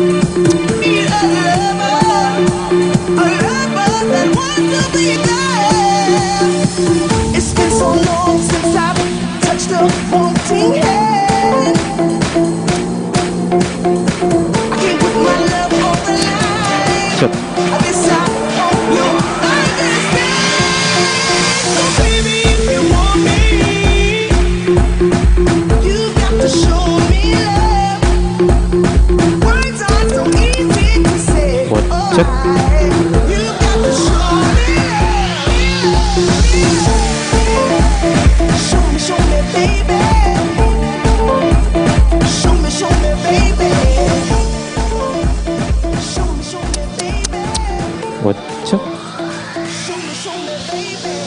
Need a lover that wants to be there. It's been so long since I've touched a wanting hand. I can't put my love on the line. Shit. I guess I hope you understand. So baby, if you want me, you've got to show me love. Words are so easy to say. What? Shit. You've got to show me love. Show me, baby. Show me, baby. Show me, baby. What? Shit. Show me, baby.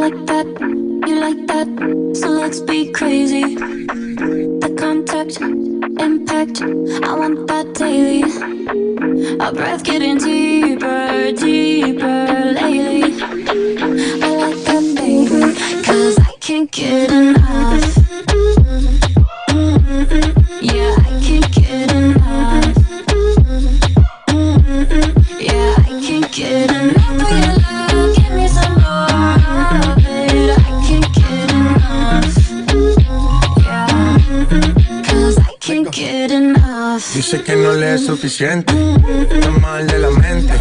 like that, you like that, so let's be crazy. The contact, impact, I want that daily. Our breath getting deeper, deeper lately. I like that, baby, 'cause I can't get enough. Yeah, I can't get enough. Yeah, I can't get enough of your love. Give me some more of it. I can't get enough. Yeah, 'cause I can't get enough. Dice que no le es suficiente, está mal de la mente.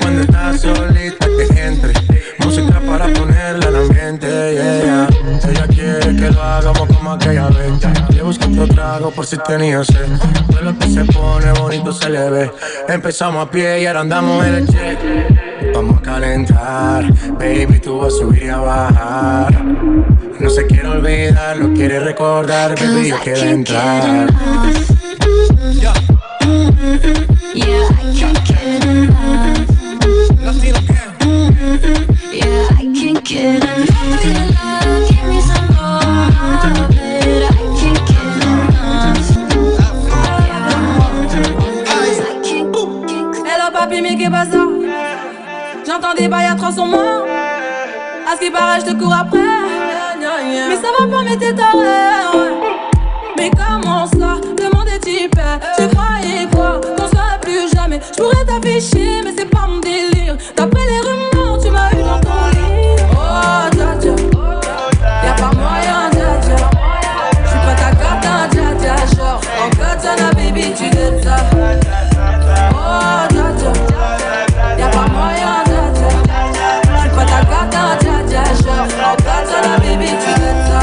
Cuando estás solita que entre música para ponerla en ambiente, yeah. Ella quiere que lo hagamos como aquella vez. Le busco otro trago por si tenía sed. Todo lo que se pone bonito se le ve. Empezamos a pie y ahora andamos en el jet. Vamos a calentar, baby, tú vas a subir y a bajar. No se quiere olvidar, lo quiere recordar, baby, yo quiero entrar. Yeah, I can't get enough. Yeah, I can't get enough of your love. Give me some more of it. I can't get enough. Hello papi, mais qu'est pas ça? J'entends des bails à 300 morts. À ce qui paraît, je te cours après. Mais ça va pas, mais t'es taré. Mais comment ça? Le monde est hyper. Tu croyais quoi? Qu'on serait plus jamais. J'pourrais t'afficher, mais c'est pas mon délire. D'après les rumeurs, tu m'as eu dans ton lit. Oh, dja dja. Y'a pas moyen, dja dja. J'suis pas ta carte, dja dja. Genre, en katana, baby, tu t'aimes ça. Oh, dja dja. Y'a pas moyen, dja dja. J'suis pas ta carte, dja dja. Genre, en katana, baby, tu t'aimes ça.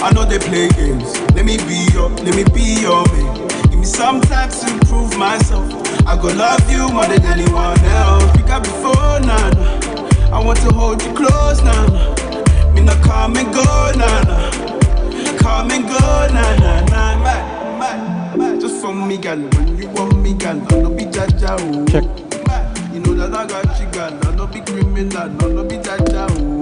I know they play games. Let me be your man. Give me some time to prove myself. I go love you more than anyone else. Pick up the phone, nah, nah. I want to hold you close, nah, nah. Me not come and go, nah, nah. Come and go, nah, nah, nah. Just for me, girl. When you want me, girl, I no be jaja, oh. Check. You know that I got you, girl. I no be criminal, no be jaja, oh.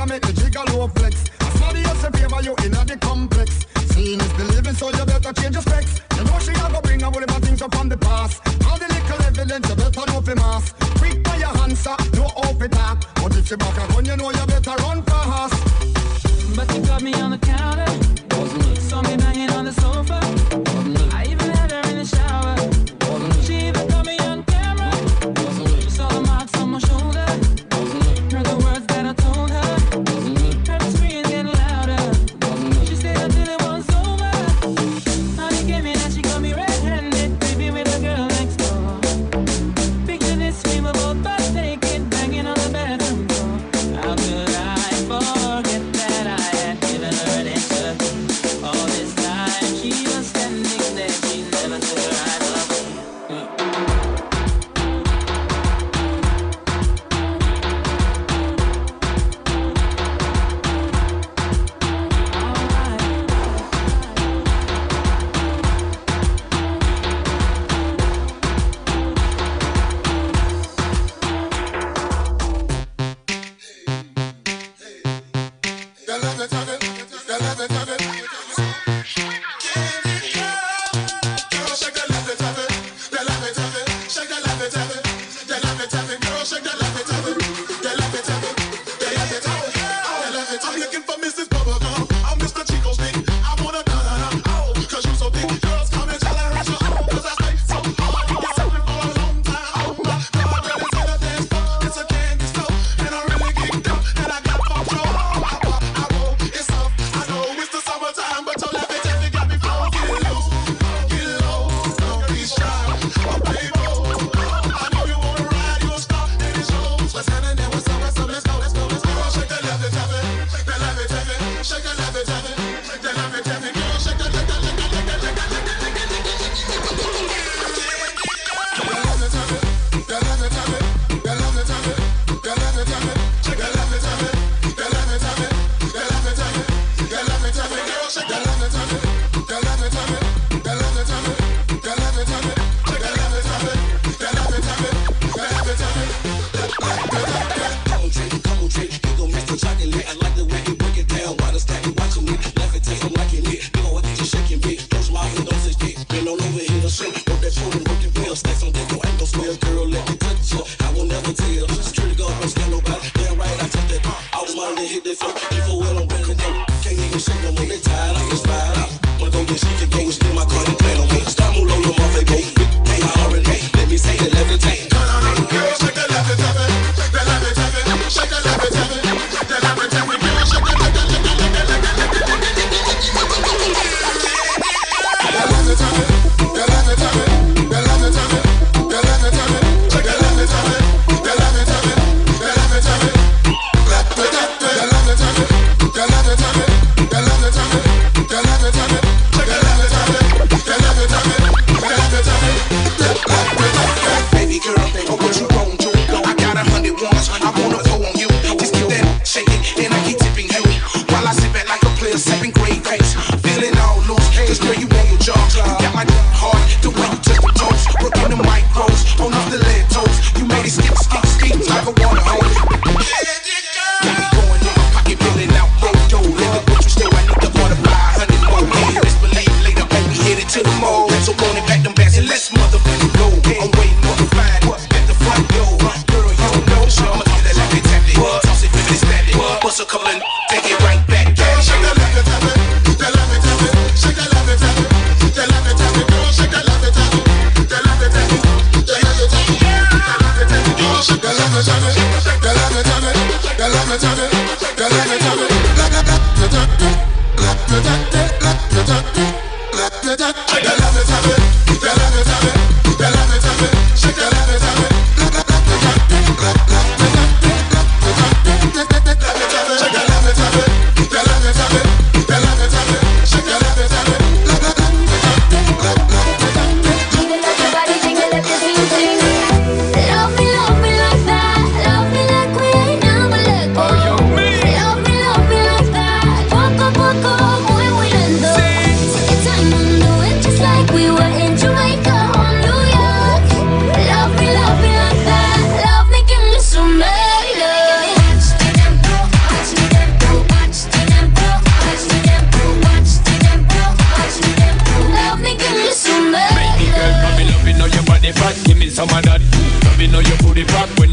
Make the jigger low flex. I smell Nobody else in favor you in the complex. Seeing is believing, so you better change your specs. You know she a go bring a whole heap of things up from the past. All the little evidence you better know for mass. Quick by your answer, no off it talk. But if you back a gun, you know you better run fast. But you got me on the counter. Saw me banging on the sofa. I even had her in the shower. She even got me on camera. She saw the marks on my shoulder. Heard the words that I told her. Heard the screams getting louder. She stayed until it was over. Honey came in and she got me red-handed, creepy with a girl next door. Picture this, we were both butt naked, banging on the bedroom door. How could I forget that I had given her an answer? All this time she was standing there, she never took her eyes off me. I'm looking for Mrs. Bubblegum. I'm Mr. Chico's dick. I wanna oh, cause you so thick. Girls come and tell her at your home, cause I stay so hard. Been serving for a long time. Oh my God, girl, it's in a dance floor. It's a candy store, and I'm really geeked up, and I got control. I roll, it's up. I know it's the summertime, but your laugh and got me flowing. Get loose, get low, don't be shy. I'm playboy. I know you wanna ride, you're a star, and it shows. What's happening? What's up? Let's go, let's go, let's go, let's go. Shake that love it, tap it. Shake that love it, tap it. Shake that love it, tap it. Girl, shake that, shake that, shake that, shake that, shake that, shake that, shake I like the way you break it down. Why the stack you watching me? Laugh and taste, I'm liking it. You know I think you're shaking big. Close my eyes and don't say shit. Been all over here to show. Work that shoulder, work it well. Stacks on deck, no ain't no square. Girl, let me touch you. I will never tell. Security guard, don't stand nobody. Damn right, I touch that. I was minding to hit that floor. Before well, I'm better than them. Can't even shake no more. They tired, I can slide out. Wanna go get shit, go and steal my car and plan on me. Start move low, your mouth, they go. Hey, I already made. Let me say that levitate. Girl, shake that levitate. Shake that levitate. Shake that levitate. Baby girl, oh, what you gon' do? I got 100 ones, I wanna go on you. Just keep that shaking, and I keep tipping you. While I sit back like a player, sipping great pace. Feeling all loose, cause girl, you on your jaw. You got my heart, the way you touch the toes. Working the micros, on off the lead toes. You made it skip, skip, skip, like a water hose. Got me going in my pocket, feeling out, road, let the butcher still, I need the water, 500 more. Hey, let's believe later, baby, we headed to the mall. So on and back them bags and let's motherfucking go. I'm waiting on the fine at the front door. Girl, you don't know, so I'ma get that like it, tap it. Toss it, flip it, snap it. Bust a couple and take it right back. Girl, shake that love it, tap it. That love it, tap it. Shake that love it, tap it. That love it, tap it. Girl, shake that love it, tap it. That love it, tap it. That love it, tap it. That love it, tap it. Girl, shake that love it, tap it. That love it, tap it. That love it, tap it. That love it, tap it. Shake that love it, tap it. That love it, tap it. That love it, tap it. Shake that love it, tap it. We were in Jamaica.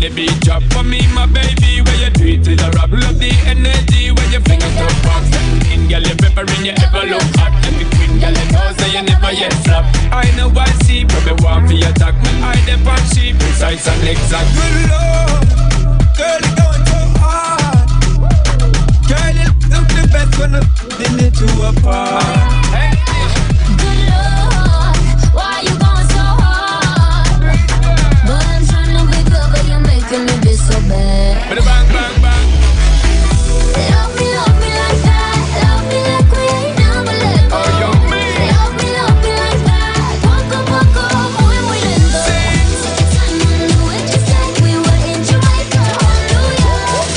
the beat drop. For me, my baby, where you do it till the rock. Love the energy when your fingers to pop. In girl, you peppering, you ever look hot. Every queen girl, you know, say you never yet flop. I know I see, probably want for your talk. Me I dep on sheep, precise and exact. Good lord, girl, you going so hard. Girl, you look the best when I'm in it to a part. Hey. Good lord, why you going so hard? But I'm trying to wake up, but you're making me be so bad. Bang, bang, bang. Love me like that. Love me like we ain't never let go. Oh, yo, me. Love me like that. Poco, muy, muy lento. Take your time, I knew it just like we were in Jamaica or New York.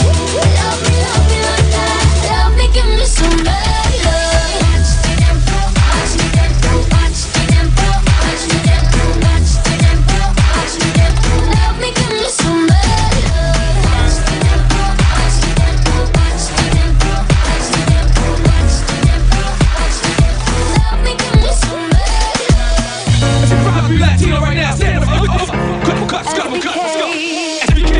Love me like that. Love me, give me some bad love. Watch the tempo, watch the tempo, watch the tempo, watch the tempo, watch the tempo, watch the tempo. Love me, give me some bad love. Watch the tempo, watch the tempo, watch the tempo, watch the tempo, watch the tempo, watch the tempo. Love me, give me some bad love. If you're proud to be Latino right now, stand up. Couple cuts, couple cuts, let's go. SBK.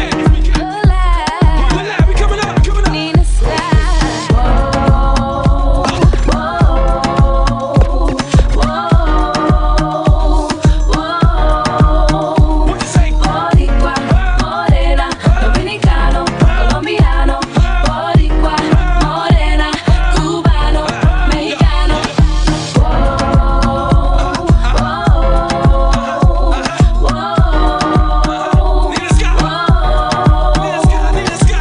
Pull out, we coming up, coming up. Nina Slide. What you say? Boricua, morena, dominicano, colombiano. Boricua, morena, cubano, mexicano.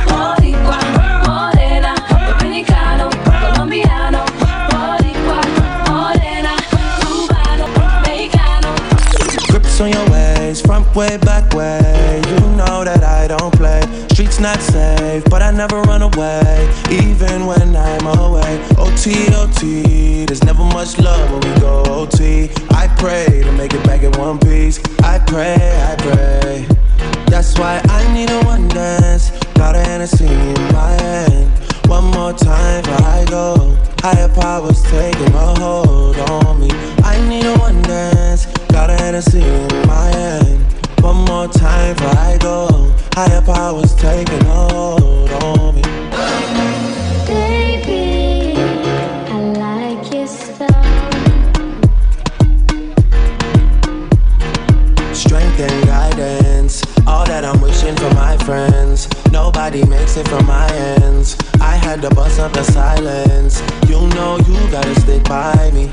Boricua, morena, dominicano, colombiano. Boricua, morena, cubano, mexicano. Grips on your waist, front way, back way. You know that I don't play. Streets not safe, but I never run away, even when I'm away. OT, OT, there's never much love when we go OT. I pray to make it back in one piece. I pray, I pray. That's why I need a one dance. Got a Hennessy in my hand. One more time before I go. Higher powers taking a hold on me. I need a one dance. Got a Hennessy in my hand. One more time before I go. Higher powers taking a hold on me. Baby, I like your style. Strength and guidance, all that I'm wishing for my friends. Nobody makes it from my ends. I had to bust up the silence. You know you gotta stick by me.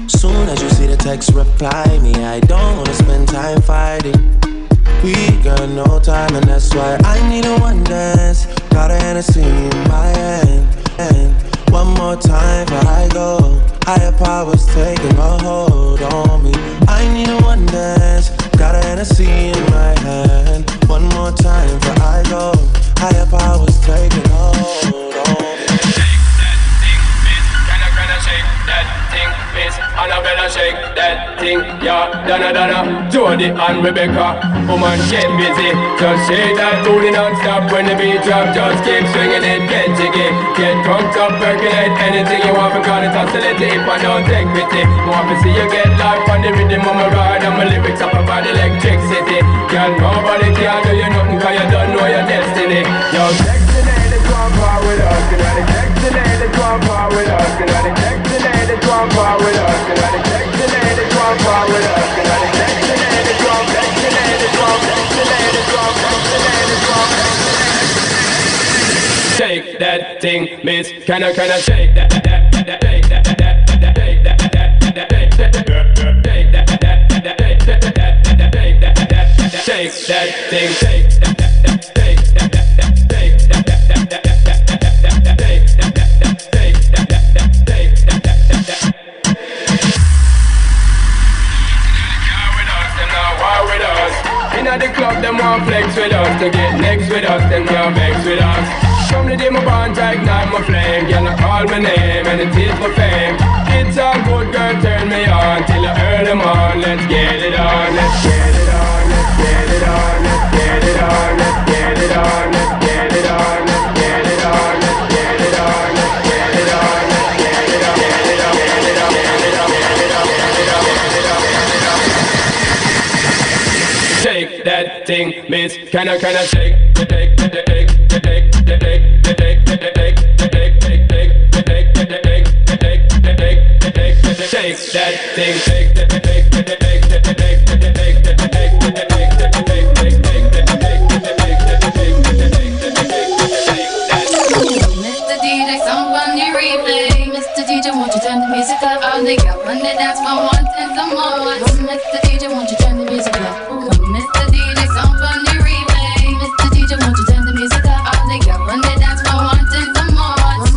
Soon as you see the text, reply me. I don't wanna spend time fighting. We got no time, and that's why I need a one dance. Got a Hennessy in my hand. One more time before I go. Higher powers taking a hold on me. I need a one dance. Got a Hennessy in my hand. One more time before I go. Higher powers taking a hold on me. Shake that thing, miss. Annabella, shake that thing, yeah. Donna, Jody and Rebecca. Woman, get busy. Just shake that booty non-stop when the beat drop. Just keep swinging it, get jiggy. Get drunk up, percolate anything you want. Because it's oscillating if I don't take pity. Want to see you get life on the rhythm of my ride. And my lyrics up about electricity. Girl, nobody can do you nothing because you don't know your destiny. Yo, sexy lady, come part with us. You know the sexy lady, come part with us. You know the sexy lady, come part with us. You know the sexy lady, come part with us. You know the sexy lady, come, sexy lady, come, sexy lady, come, sexy lady, come. Shake that thing, miss. Can I shake that, shake that, shake that, shake that, shake that, shake that thing, shake that, shake that, shake that. Inna the club, them want flex with us. To get next with us, them can't vex with us. From the day my bond, I ignite my flame. Girl, I call my name and it is my fame. It's all good, girl, turn me on till I earn them on. Let's get it on, let's get it on, let's get it on, let's get it on, let's get it on, let's get it on, let's get it on, let's get it on, let's get it on, let's get it on, get it on, get it on, get it on, get it on, get it on, get it on. Shake that thing, Miss, can I shake, shake that thing, Mr. DJ, somebody replay. Mr. DJ, won't you turn the music up? All they got when they dance for one and some more. Mr. DJ, won't you turn the music up? Come, Mr. DJ, somebody replay. Mr. DJ, won't you turn the music up? All they got when they dance for one and some more.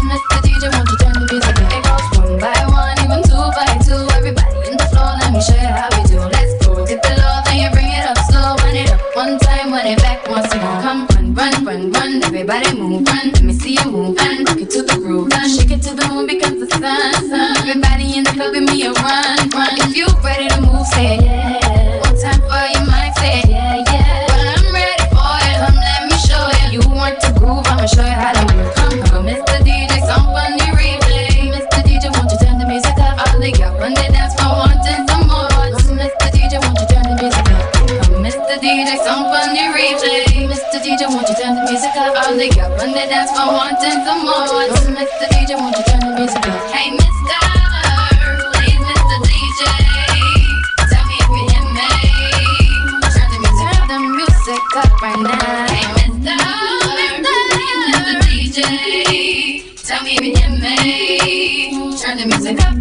Mr. DJ, won't you turn the music up? It goes one by one, even two by two. Everybody in the floor, let me show you how we do. Let's go, dip the low, then you bring it up slow. Run it up one time, run it back once again. Come, run, everybody move, run. Let me see you move, and rock it to the groove. Shake it to the moon because the sun. Everybody in the club, give me a run. If you ready to move, say yeah. One time for your mind, say yeah. Well, I'm ready for it. Come, let me show you. You want to groove, I'ma show you how to move. Come, Mr. DJ, somebody replay. Mr. DJ, won't you turn the music up? All they got when they dance for one and some more. Mr. DJ, won't you turn the music up? Come, Mr. DJ, somebody replay. Mr. DJ, won't you turn the music up? All they got when they dance for one and some more. Mr. DJ, won't you turn the music up? Hey, Mr. Please, Mr. DJ, tell me if you hear me. Turn the music up right now. Hey, Mr. DJ, tell me if you hear me. Turn the music up.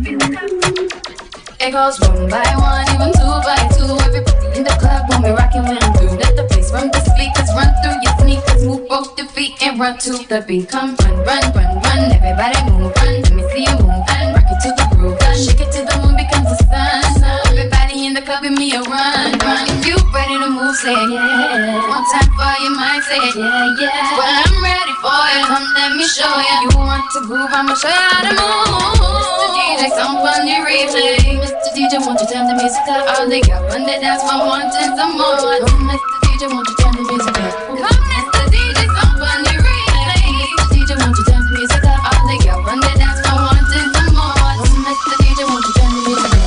It goes one by one, even two by two. Everybody in the club when we rockin' when I'm through. Let the bass from the speakers run through your sneakers. Move both the feet and run to the beat. Come run. Everybody move, run. Let me see you move and rock it to the groove. Shake it to the moon becomes the sun. Everybody in the club give me a run. If you ready to move, say yeah. One time for your mind, say yeah. Well, I'm ready for it. Come, let me show you. You want to groove, I'ma show you how to move. Mr. DJ, somebody replay. Mr. DJ, won't you turn the music up? All they got when they dance for one and some more. Mr. DJ, won't you turn the music up? Come, Mr. DJ, somebody replay. Mr. DJ, won't you turn the music up? All they got when they dance for one and some more. Mr. DJ, won't you turn the music up?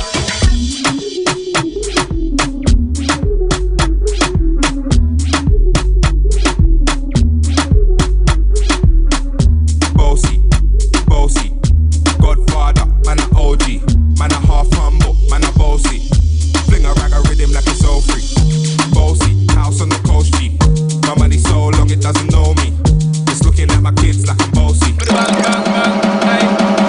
Bossy, Godfather, man a OG, man a half humble, man a bossy. Fling a rag a rhythm like it's all free. Bossy, house on the coast G. My money so long it doesn't know me. It's looking at my kids like I'm bossy.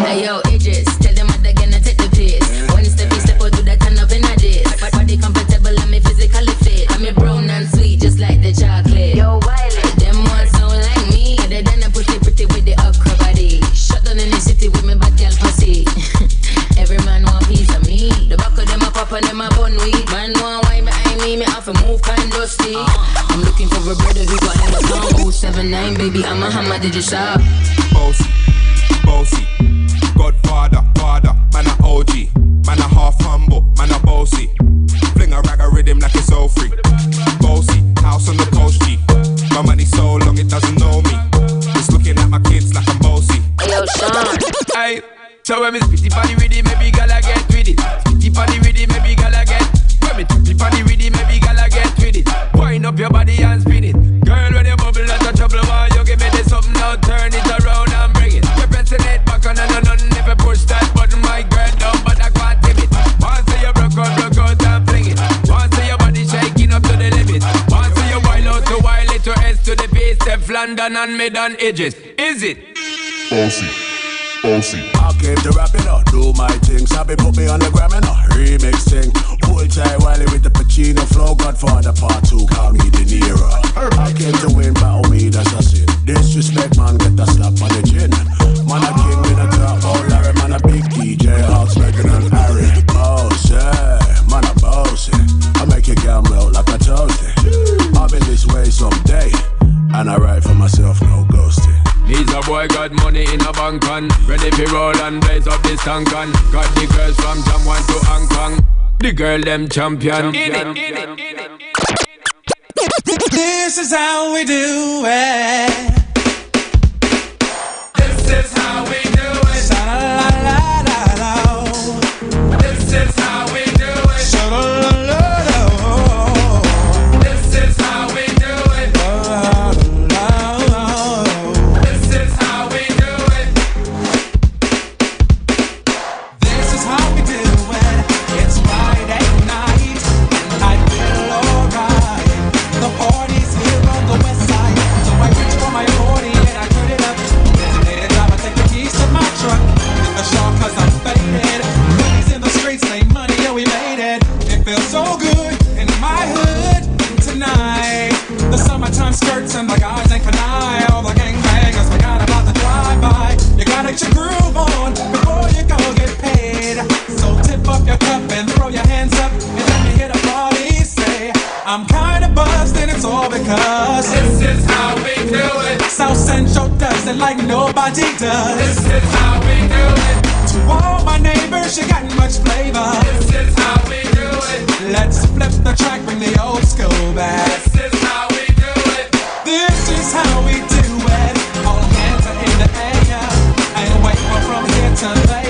Hey yo, Idris, tell them what they're gonna take the piss. When you step out, do that turn up in a dish. Body comfortable, I'm physically fit. I'm brown and sweet, just like the chocolate. Yo, Wiley, them ones don't like me. Other than a pretty with the okra body. Shut down in the city with me bad girl pussy. Every man want piece of me. The back of them a pop and them a bun weed. Man want wine behind me have to move kind dusty. I'm looking for a brother who got him a song. 079, baby, I'm a hammer, did you shop? Bossy, Godfather, man a OG, man a half humble, man a bossy. Fling a rag a rhythm like it's all free. Bossy, house on the coast G. My money so long it doesn't know me. It's looking at my kids like I'm bossy. Yo, Sean. Aye, so when me spitty party with it, maybe gala get with it. Spitty party with it, maybe gala get. When me spitty party with it, maybe gala get with it. Wind up your body and spin it. Girl, when you bubble, that's a trouble. Why you give me this something now? Turn it around and bring it. You're pressing it back on and on. Never push that button, my girl, down, but I can't tip it. Once you broke out and fling it. Once your body shaking up to the limit. Once you wild out to wild it to S to the base. Step London and mid on edges. Is it? Bossy. I came to rap it up, do my thing. Sabi put me on the gram and a remix thing. Hold tight Wiley with the Pacino flow. Godfather part 2, call me De Niro. I came to win, battle me, that's a sin. Disrespect, man, get a slap on the chin. Man a king with a top, oh Larry, man a big DJ, Hawks, Megan and Harry. Bossy, man a bossy. I make your girl melt like a toasty. I'll be this way someday, and I write for myself, no ghosting. He's a boy got money in a bank on. Ready for roll and blaze up this tank on. Got the girls from Jamwan to Hong Kong. The girl them champion. In it. This is how we do it. This is how we do it. Sha-la-la-la-la-la. This is how we do it. Sha-la-la-la-la. This is how we do Central does it like nobody does. This is how we do it. To all my neighbors, you got much flavor. This is how we do it. Let's flip the track, bring the old school back. This is how we do it. This is how we do it. All hands are in the air. I ain't waiting from here to there.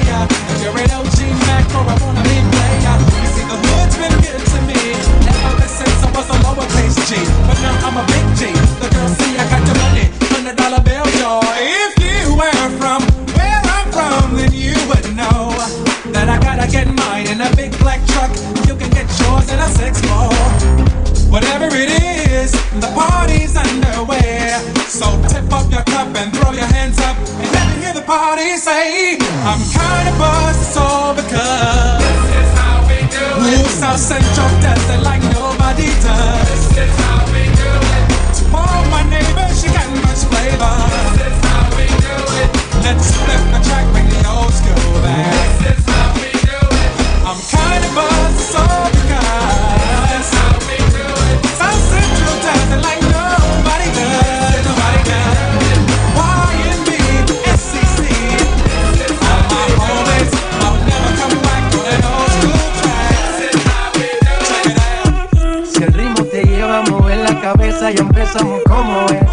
If you're an OG macro, I wanna be player. You see, the hood's been good to me ever since I was a lowercase G. But now I'm a big G. The girls see I got the money, $100 bill, joy. If you were from where I'm from, then you would know that I gotta get mine in a big black truck. You can get yours in a 6-4. Whatever it is, the party's underway. So tip up your cup and throw your hands up and let me hear the party say, I'm kinda buzzed, it's all because This is how we do it. Ooh, South Central does it like nobody does. This is how we do it. To all my neighbors, you got much flavor. This is how we do it. Let's flip the track, bring the old school back. This is how we do it. I'm kinda buzzed, it's all because How we do it. South Central does it like nobody does. Nobody does. YNB, SCC. All my homies, I'll never come back to that old school track. Check it out. Si el ritmo te lleva a mover la cabeza, ya empezamos como es.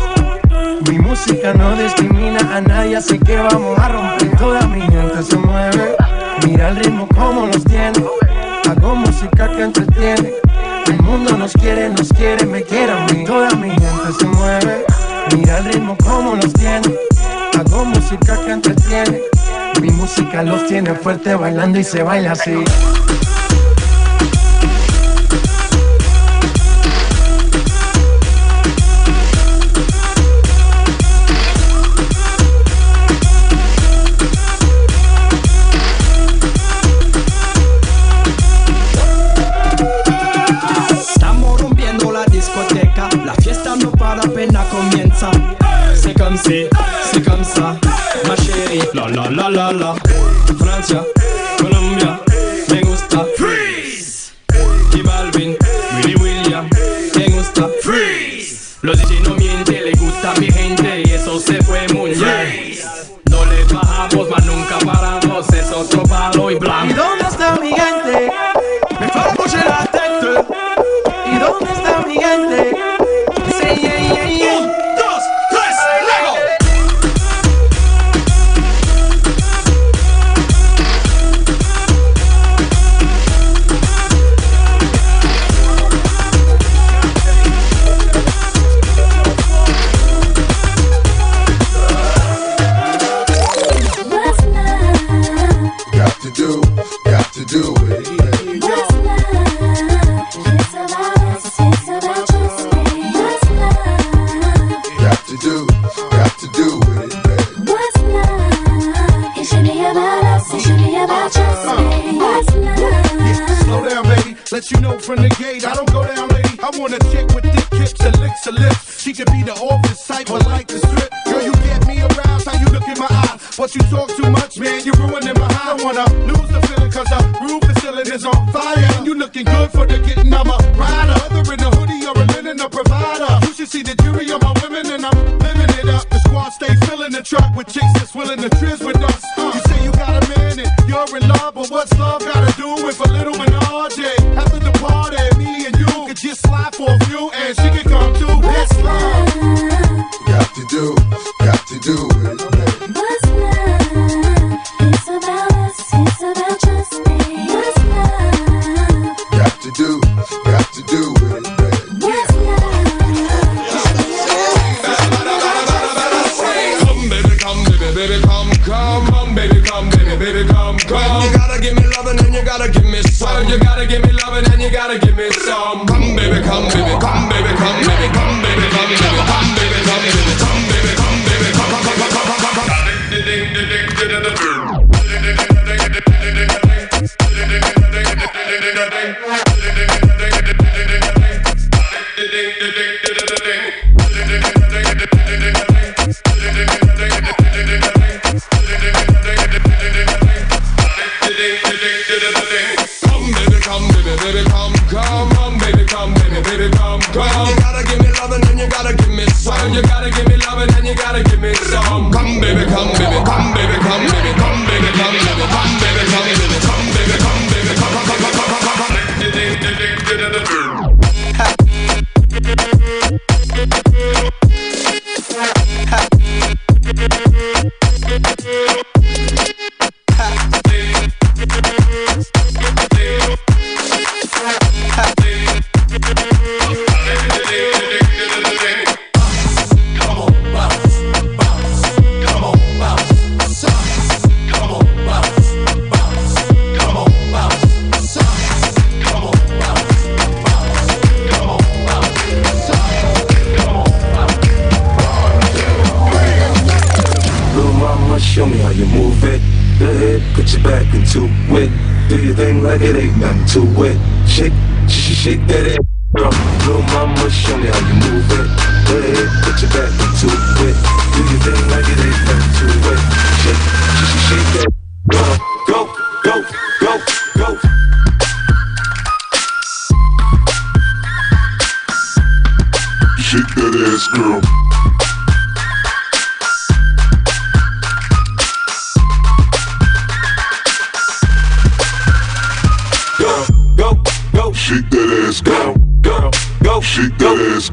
Mi música no discrimina a nadie, así que vamos a romper. Toda mi gente se mueve. Mira el ritmo como nos tiene. Hago música que entretiene. El mundo nos quiere, me quiere a mí. Toda mi gente se mueve. Mira el ritmo como nos tiene. Hago música que entretiene. Mi música los tiene fuerte bailando y se baila así. La fiesta no para, apenas comienza. C'est comme si, c'est comme ça, ma chérie. La la la la la. Francia, Colombia, me gusta. Freeze. Y Balvin, Willy William, me gusta. Freeze. Los DJ no mienten, le gusta a mi gente y eso se fue muy bien. No le bajamos, mas nunca paramos, es otro palo y blanco. ¿Y dónde está mi gente? Me fue a bouger la tête. ¿Y dónde está mi gente? Say yeah, yeah, yeah. 1, 2, 3, Lego. Got to do it. What's love? It's about us, it's about trust me. What's love? Got to do it, baby. What's love? It should be about us, it should be about trust me. What's love? Slow down, baby. Let you know from the gate. I don't go down, lady. I want a chick with thick hips and licks her lips. She could be the office type, but like the strip. Girl, you get me aroused. How you look in my eye? But you talk too much, man. You're ruining my high. I wanna lose the feeling 'cause the roof is ceiling is on fire. And you looking good for the getting. I'm a rider. Whether in a hoodie or a linen, a provider. You should see the jury on my women, and I'm living it up. The squad stay filling the truck with chicks that's willing to trizz with us. You say you got a man and you're in love, but what's love gotta do with a little menage? After the party, me and you could just slide for a few, and she can come too. That's love. Got to do it, baby. What's love? It's about us, it's about trust me. What's love? Got to do it, baby. What's love? It should be about us. Come, baby, come, baby, baby, come, come, baby, come, baby, baby, come, come. You gotta give me loving and you gotta give me some. You gotta give me loving and you gotta give me some. Come, baby, come, baby, come, baby, come, baby, come, baby, come, baby, come, baby, come, baby, come, baby, come, baby, come, come, come, come, come, come, come. Come, baby, come, baby, baby, come, come, baby, come, baby, baby, come, come. You gotta give me loving and you gotta give me some. You gotta give me put your back into it. Do your thing like it ain't nothing to it. Shake, shake that ass, girl. Little mama, show me how you move it. Go ahead, put your back into it. Do your thing like it ain't nothing to it. Shake that, girl. Go, go, go, go. Shake that ass, girl. Shake that ass, go, go, go, shake that ass.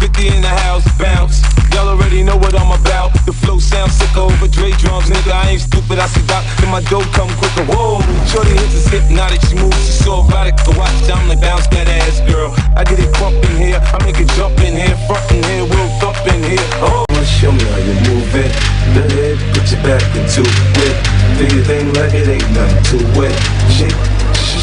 50 in the house, bounce. Y'all already know what I'm about. The flow sounds sick over Dre drums, nigga. I ain't stupid, I see Doc. Then my dough come quicker. Whoa, shorty hits is hypnotic. She moves, she's so erotic. So watch, I'm like bounce that ass, girl. I get it crump in here, I make it jump in here, front in here, we'll thump in here. Oh, show me how you move it. Go ahead, put your back into it. Do your thing like it ain't nothing to it.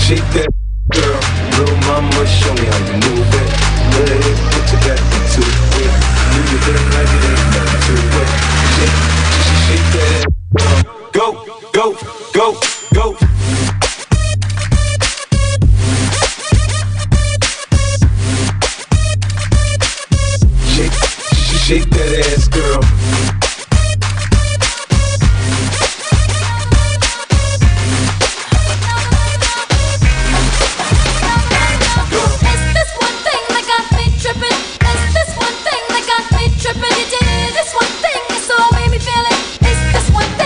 Shake that. Girl, little mama, show me how you move it. Go ahead, put your back into it. Do your thing like it ain't nothing to it. Shake that ass. Go, go, go, go. Shake that ass, girl. This one thing, so it made me feel it. It's this one thing.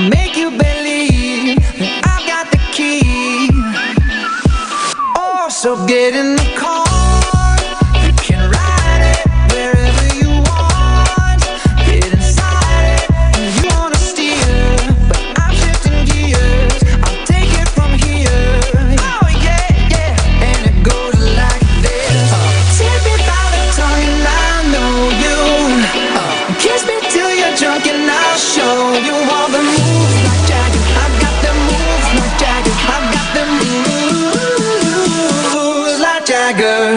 I'll make you believe that I've got the key. Oh, so get in the car. You can ride it wherever you want. Get inside it when you wanna steer. But I'm shifting gears. I'll take it from here. Oh yeah, yeah. And it goes like this. Take me by the tongue and I know you. Kiss me till you're drunk and I'll show you all the moves like Jagger. I've got the moves like Jagger. I've got the moves like Jagger.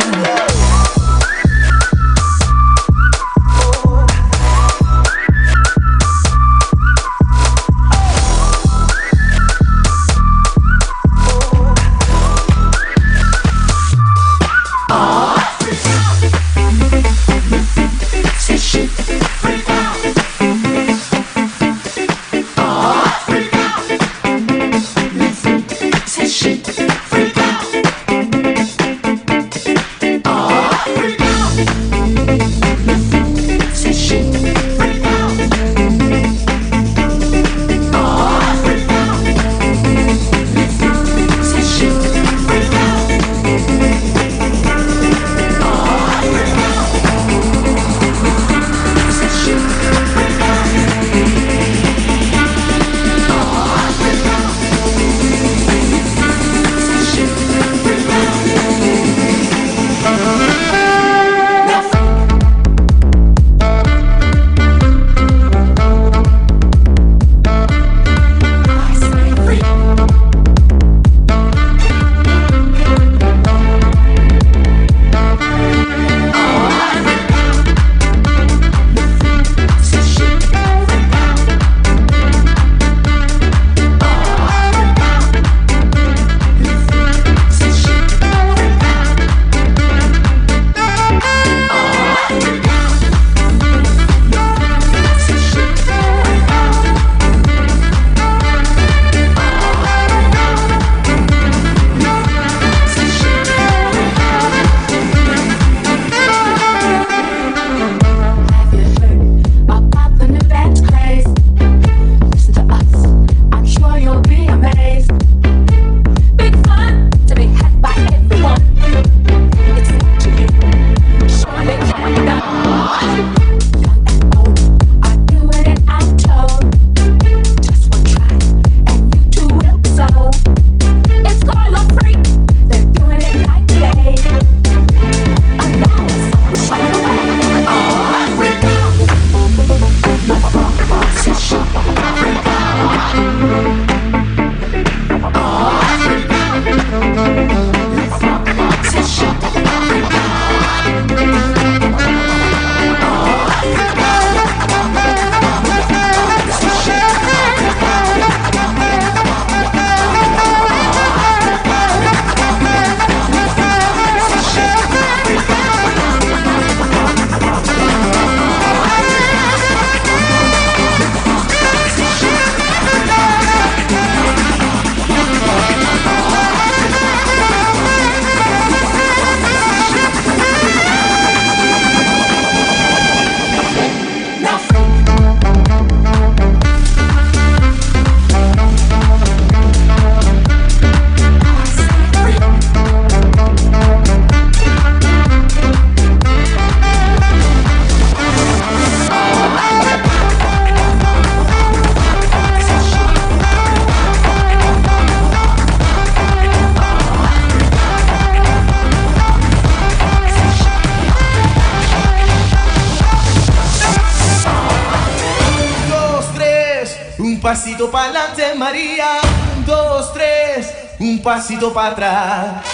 pasito para adelante, María. 1, 2, 3, un pasito para atrás.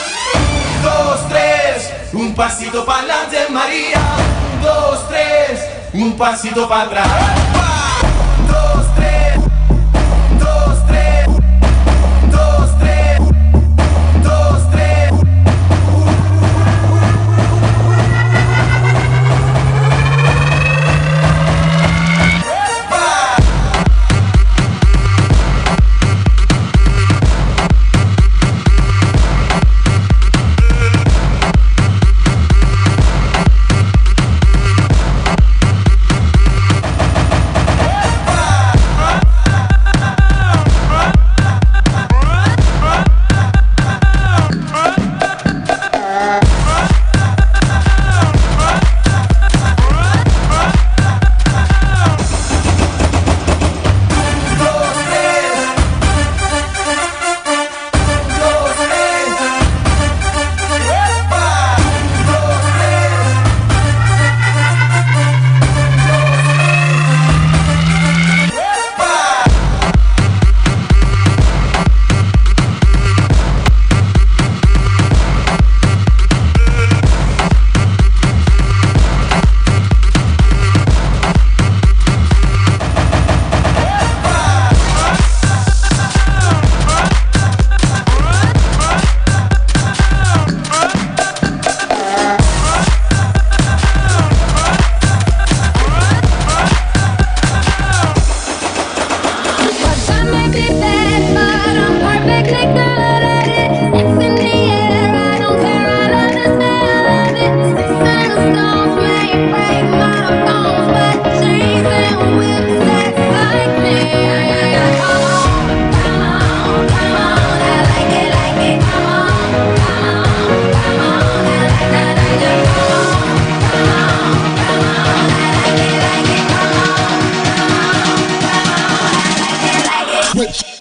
2, 3, un pasito para adelante, María. 2, 3, un pasito para atrás. 2, 3, 2, 3, 2, 3, 2, 3. switch.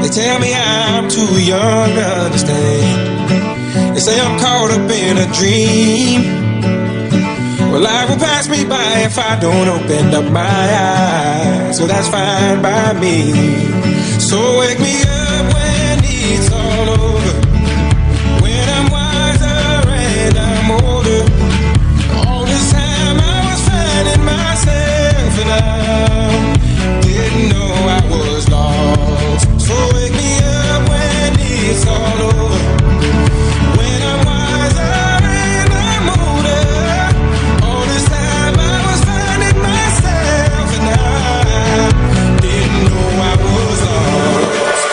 They tell me I'm too young to understand. They say I'm caught up in a dream. Well, life will pass me by if I don't open up my eyes. So that's fine by me. So wake me up when it's all over, when I'm wiser and I'm older. All this time I was finding myself and I didn't know I was lost. So wake me up when it's all over, when I'm wiser and I'm older. All this time I was finding myself and I didn't know I was lost.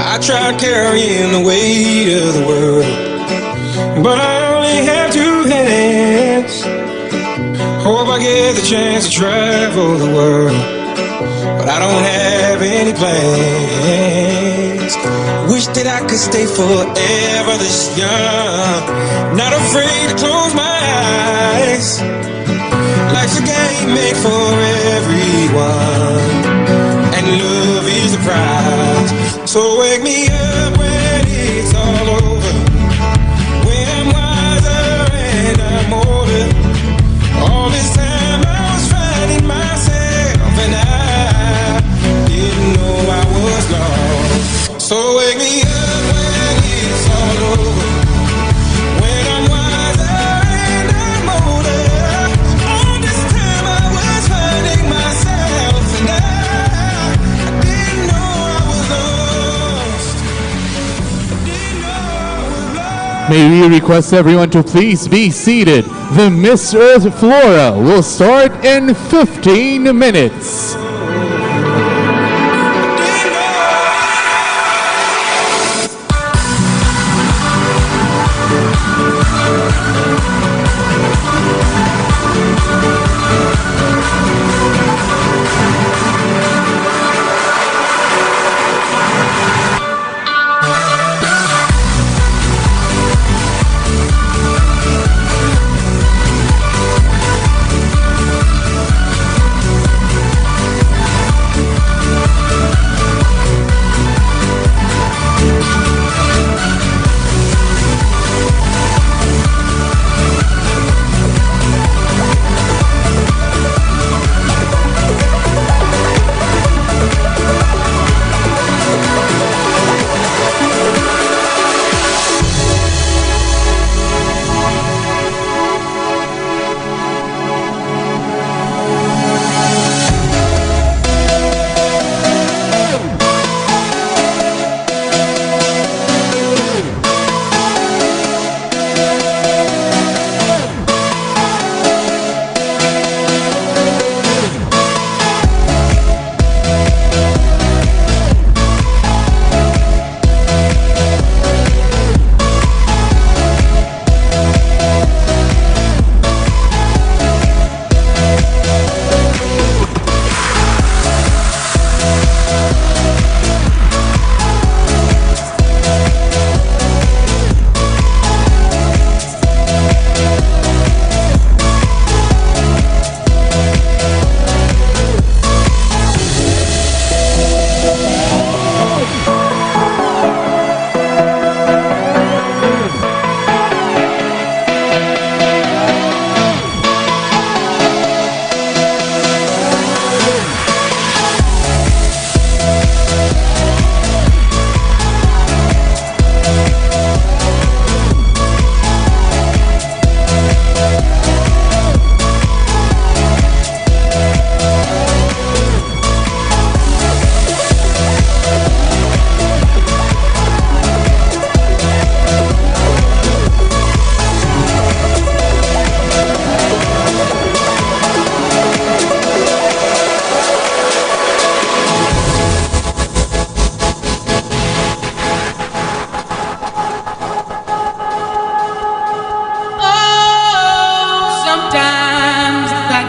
I tried carrying the weight of the world, but I only have two hands. Hope I get the chance to travel the world, but I don't have any plans. Wish that I could stay forever this young, not afraid to close my eyes. Life's a game made for everyone, and love is the prize. So wake me up when it's all over, when I'm wiser and I'm older. All this time I was finding myself and I didn't know I was lost. So wake me up when it's all over, when I'm wiser and I'm older. All this time I was finding myself and I didn't know I was lost. I didn't know I was lost. May we request everyone to please be seated. The Miss Earth Flora will start in 15 minutes.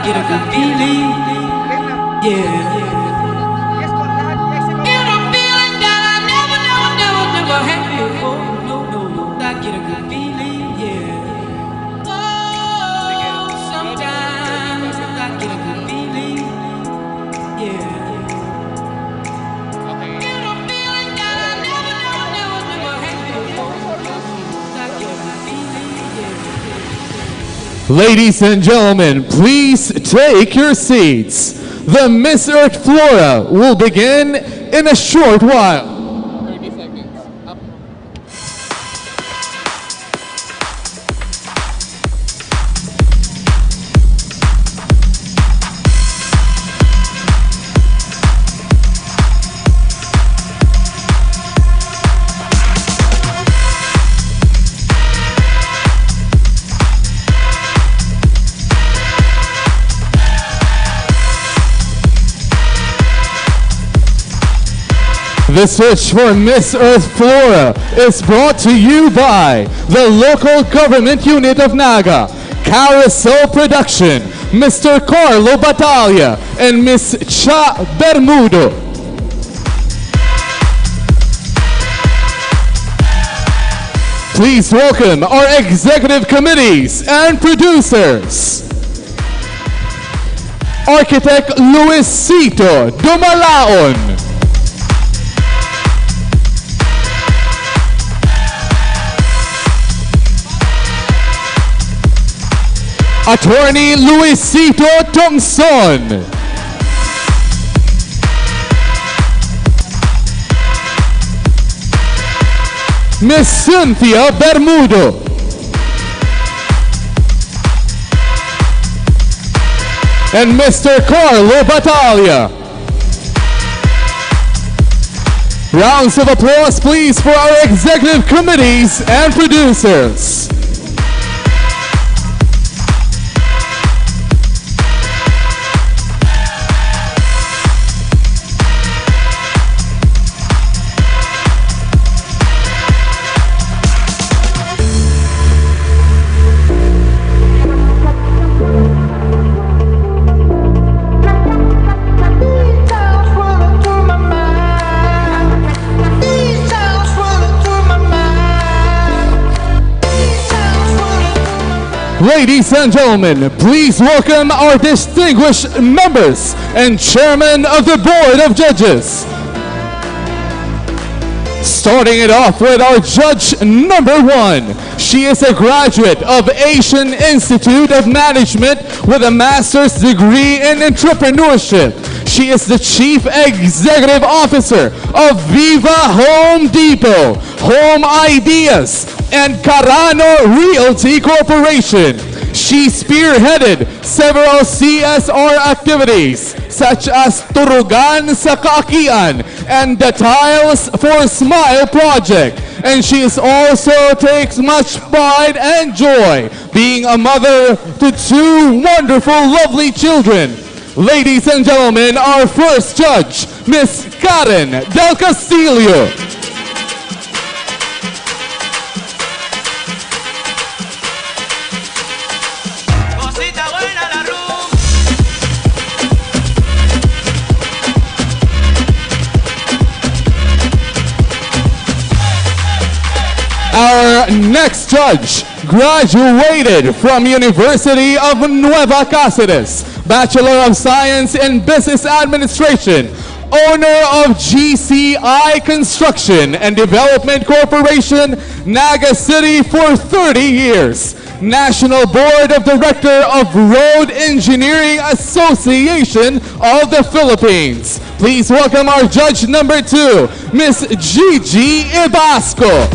get a good feeling. Yeah. Get a feeling that I never had before. No. I get a good feeling. Yeah. Oh, sometimes I get a good feeling. Yeah. Get a feeling that I never had before. I get a good feeling. Yeah. Ladies and gentlemen, please take your seats. The Miss Earth Flora will begin in a short while. The search for Miss Earth Flora is brought to you by the local government unit of Naga, Carousel Production, Mr. Carlo Battaglia, and Miss Cha Bermudo. Please welcome our executive committees and producers. Architect Luisito Dumalaon. Attorney Luisito Tongson. Miss Cynthia Bermudo. And Mr. Carlo Battaglia. Rounds of applause, please, for our executive committees and producers. Ladies and gentlemen, please welcome our distinguished members and chairman of the Board of Judges. Starting it off with our judge number one. She is a graduate of Asian Institute of Management with a master's degree in entrepreneurship. She is the Chief Executive Officer of Viva Home Depot, Home Ideas, and Carano Realty Corporation. She spearheaded several CSR activities such as Turugan sa Kaakian and the Tiles for Smile project. And she also takes much pride and joy being a mother to two wonderful, lovely children. Ladies and gentlemen, our first judge, Miss Karen Del Castillo. Our next judge graduated from University of Nueva Cáceres, Bachelor of Science in Business Administration, owner of GCI Construction and Development Corporation, Naga City for 30 years. National Board of Director of Road Engineering Association of the Philippines. Please welcome our judge number two, Miss Gigi Ibasco.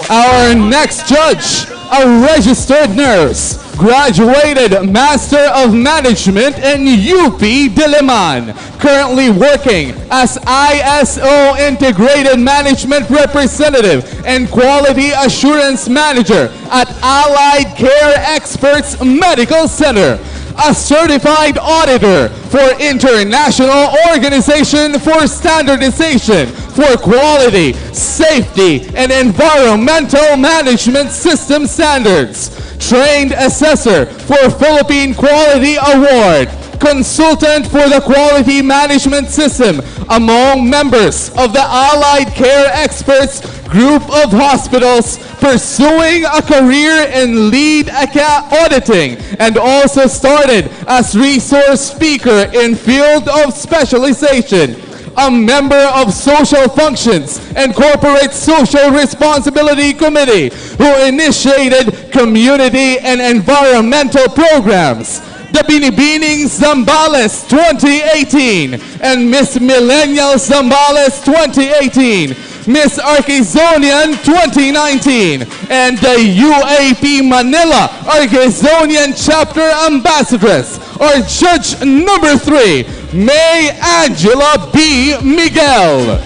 Our next judge, a registered nurse, graduated Master of Management in UP Diliman, currently working as ISO Integrated Management Representative and Quality Assurance Manager at Allied Care Experts Medical Center. A certified auditor for International Organization for Standardization for Quality, Safety, and Environmental Management System Standards. Trained assessor for Philippine Quality Award. Consultant for the Quality Management System among members of the Allied Care Experts Group of Hospitals, pursuing a career in lead auditing, and also started as resource speaker in field of specialization. A member of Social Functions and Corporate Social Responsibility Committee who initiated community and environmental programs. The Binibining Zambales 2018 and Miss Millennial Zambales 2018, Miss Arquezonian 2019, and the UAP Manila Arquezonian Chapter Ambassadress are Judge number 3, May Angela B. Miguel.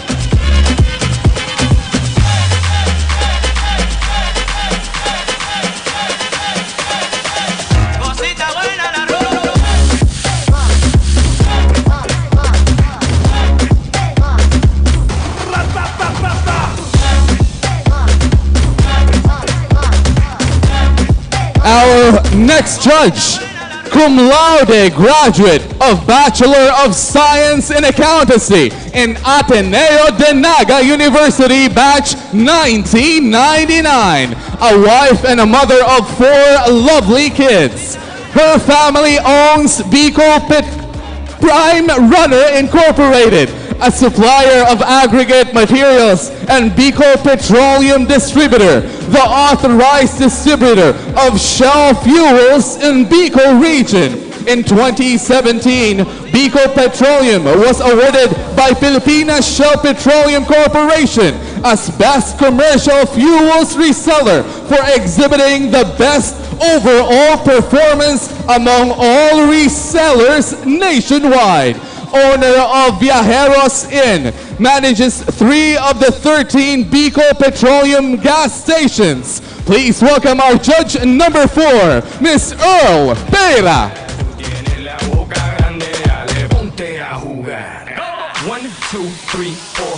Our next judge, cum laude graduate of Bachelor of Science in Accountancy in Ateneo de Naga University, batch 1999. A wife and a mother of 4 lovely kids. Her family owns Bicol Prime Runner Incorporated, a supplier of aggregate materials and Bicol Petroleum Distributor, the authorized distributor of Shell fuels in Bicol region. In 2017, Bicol Petroleum was awarded by Philippines Shell Petroleum Corporation as Best Commercial Fuels Reseller for exhibiting the best overall performance among all resellers nationwide. Owner of Viajeros Inn, manages 3 of the 13 Bicol Petroleum gas stations. Please welcome our judge number 4, Miss Earl Pera. 1, 2, 3, 4.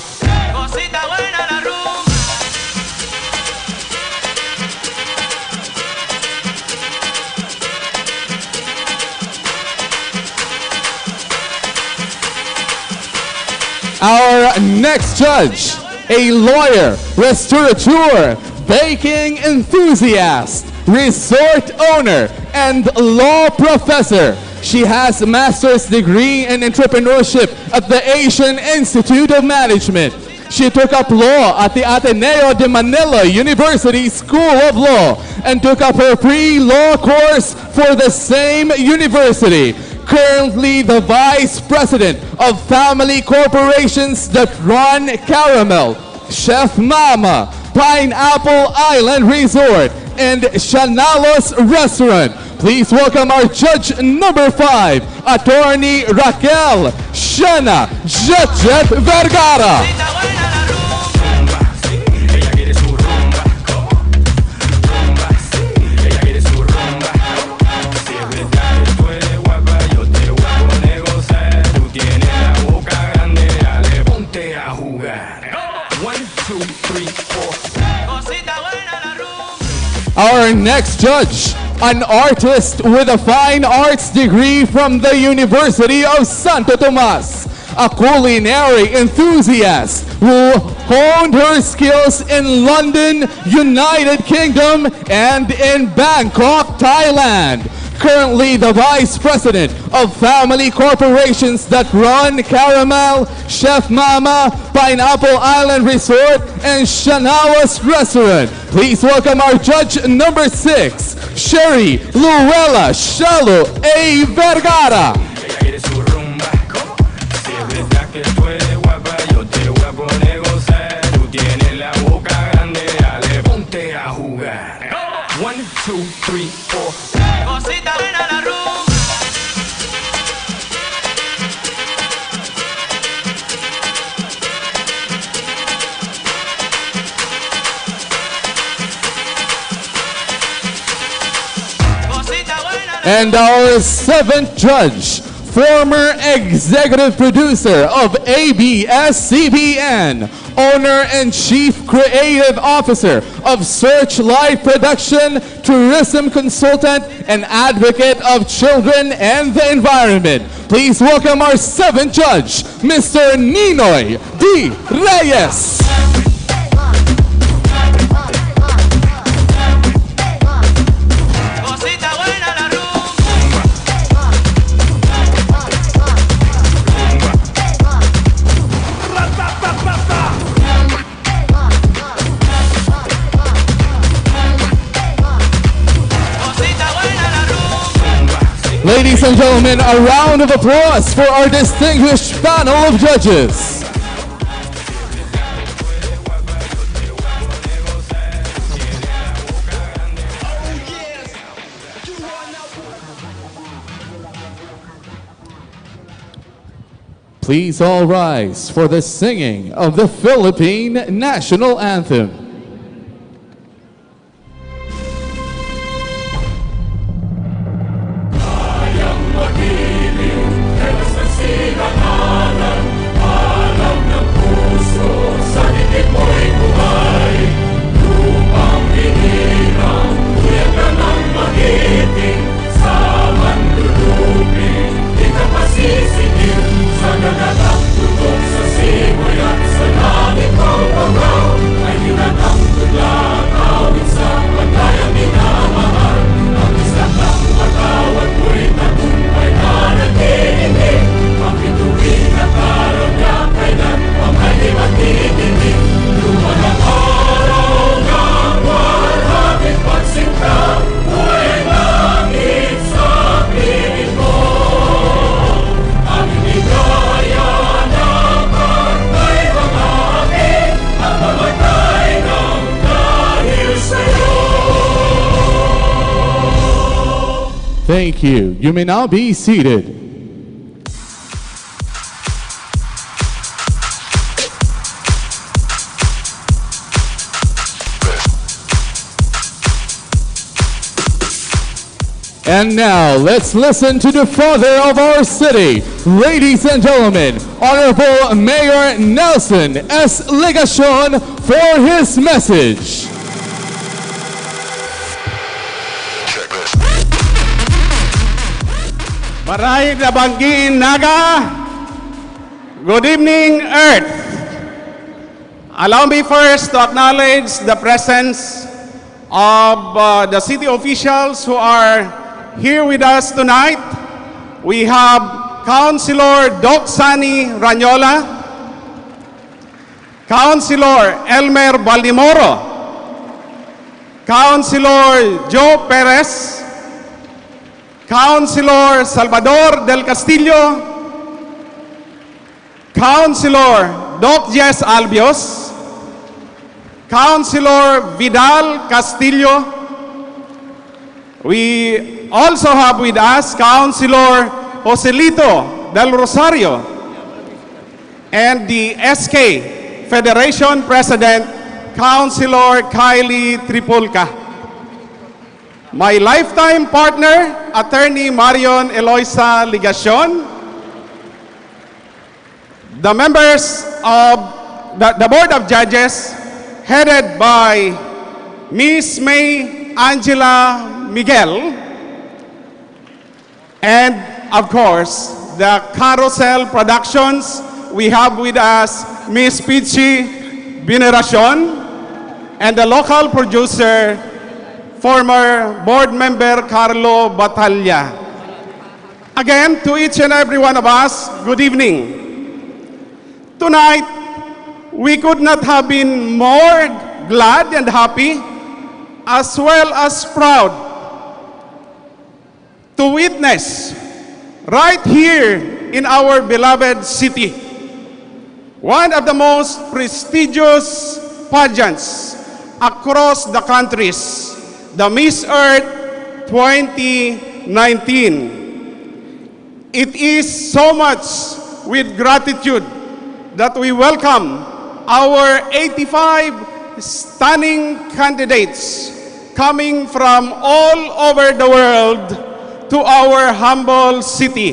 Our next judge, a lawyer, restaurateur, baking enthusiast, resort owner, and law professor. She has a master's degree in entrepreneurship at the Asian Institute of Management. She took up law at the Ateneo de Manila University School of Law and took up her pre-law course for the same university. Currently the Vice President of family corporations that run Caramel, Chef Mama, Pineapple Island Resort, and Shanalos Restaurant. Please welcome our judge number 5, Attorney Raquel Shana Jet Vergara. Our next judge, an artist with a fine arts degree from the University of Santo Tomas, a culinary enthusiast who honed her skills in London, United Kingdom, and in Bangkok, Thailand. Currently the Vice President of family corporations that run Caramel, Chef Mama, Pineapple Island Resort, and Shanawas Restaurant. Please welcome our judge number 6, Sherry Luella Shalo A. Vergara. One, two, three, four. And our seventh judge, former executive producer of ABS-CBN, owner and chief creative officer of Searchlight Production, tourism consultant, and advocate of children and the environment. Please welcome our seventh judge, Mr. Ninoy D. Reyes. Ladies and gentlemen, a round of applause for our distinguished panel of judges. Please all rise for the singing of the Philippine National Anthem. Thank you. You may now be seated. And now, let's listen to the father of our city. Ladies and gentlemen, Honorable Mayor Nelson S. Legacion for his message. Maray na banggiin Naga. Good evening, Earth. Allow me first to acknowledge the presence of the city officials who are here with us tonight. We have Councilor Doc Sani Ranyola, Councilor Elmer Baldimoro, Councilor Joe Perez, Councilor Salvador del Castillo, Councilor Doc Jess Albios, Councilor Vidal Castillo. We also have with us Councilor Joselito del Rosario and the SK Federation President, Councilor Kylie Tripulca. My lifetime partner, Attorney Marion Eloisa Legacion, the members of the Board of Judges, headed by Miss May Angela Miguel, and of course, the Carousel Productions, we have with us Miss Pichi Veneracion, and the local producer, former board member Carlo Batalla. Again, to each and every one of us, good evening. Tonight, we could not have been more glad and happy, as well as proud, to witness right here in our beloved city one of the most prestigious pageants across the countries, the Miss Earth 2019. It is so much with gratitude that we welcome our 85 stunning candidates coming from all over the world to our humble city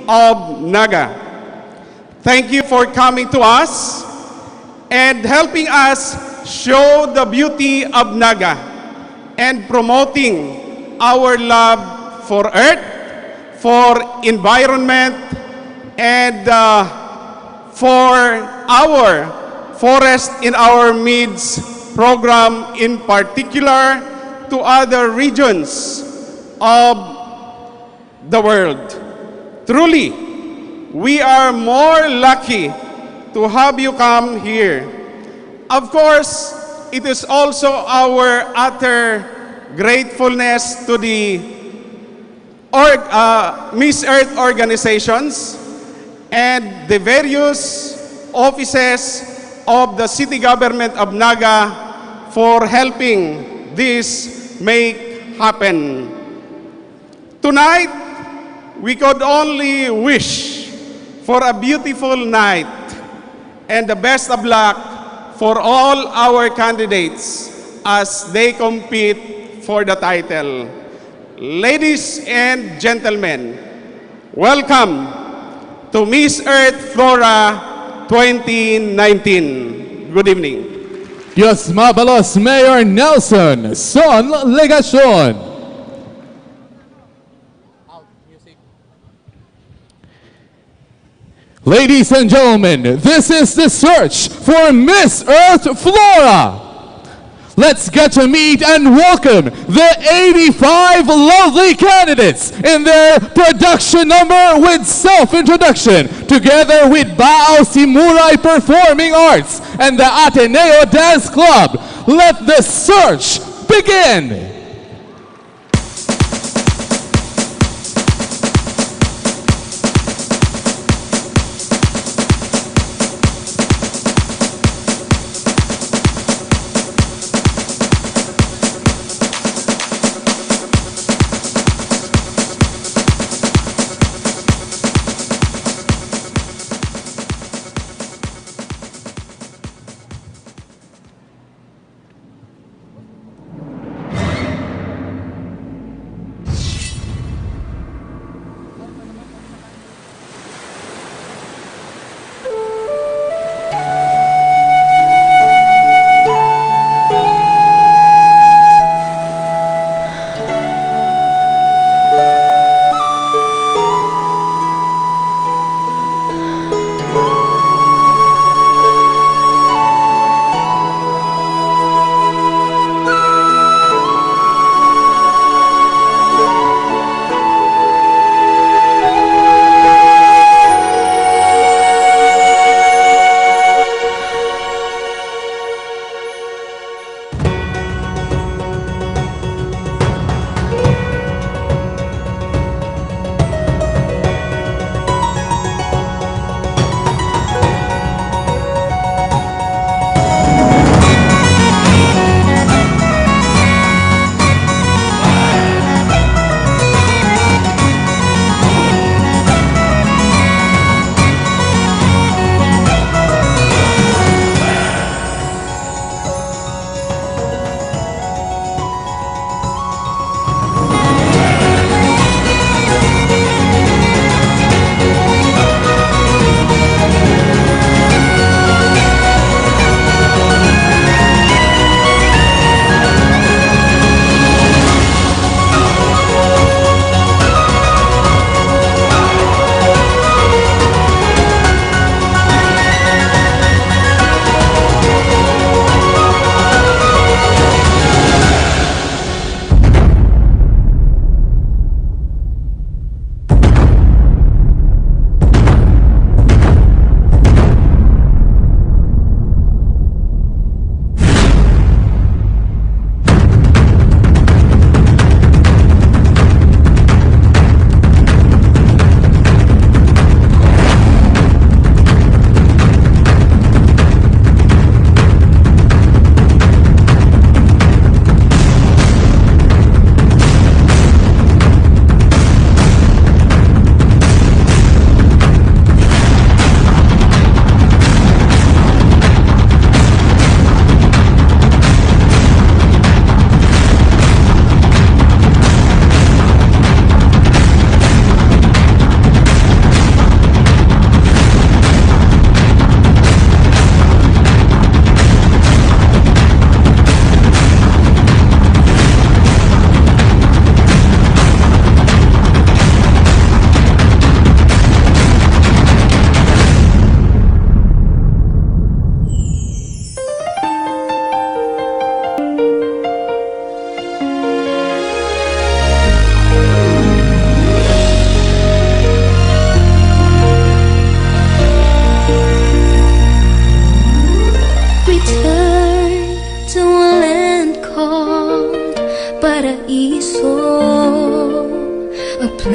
of Naga. Thank you for coming to us and helping us show the beauty of Naga and promoting our love for earth, for environment, and for our Forest in Our Midst program, in particular to other regions of the world. Truly, we are more lucky to have you come here. Of course, it is also our utter gratefulness to the Miss Earth organizations and the various offices of the City Government of Naga for helping this make happen. Tonight, we could only wish for a beautiful night and the best of luck for all our candidates as they compete for the title. Ladies and gentlemen, welcome to Miss Earth Flora 2019. Good evening. Dios Mabalos Mayor Nelson Son Legacion. Ladies and gentlemen, this is the search for Miss Earth Flora. Let's get to meet and welcome the 85 lovely candidates in their production number with self-introduction, together with Bao Simurai Performing Arts and the Ateneo Dance Club. Let the search begin!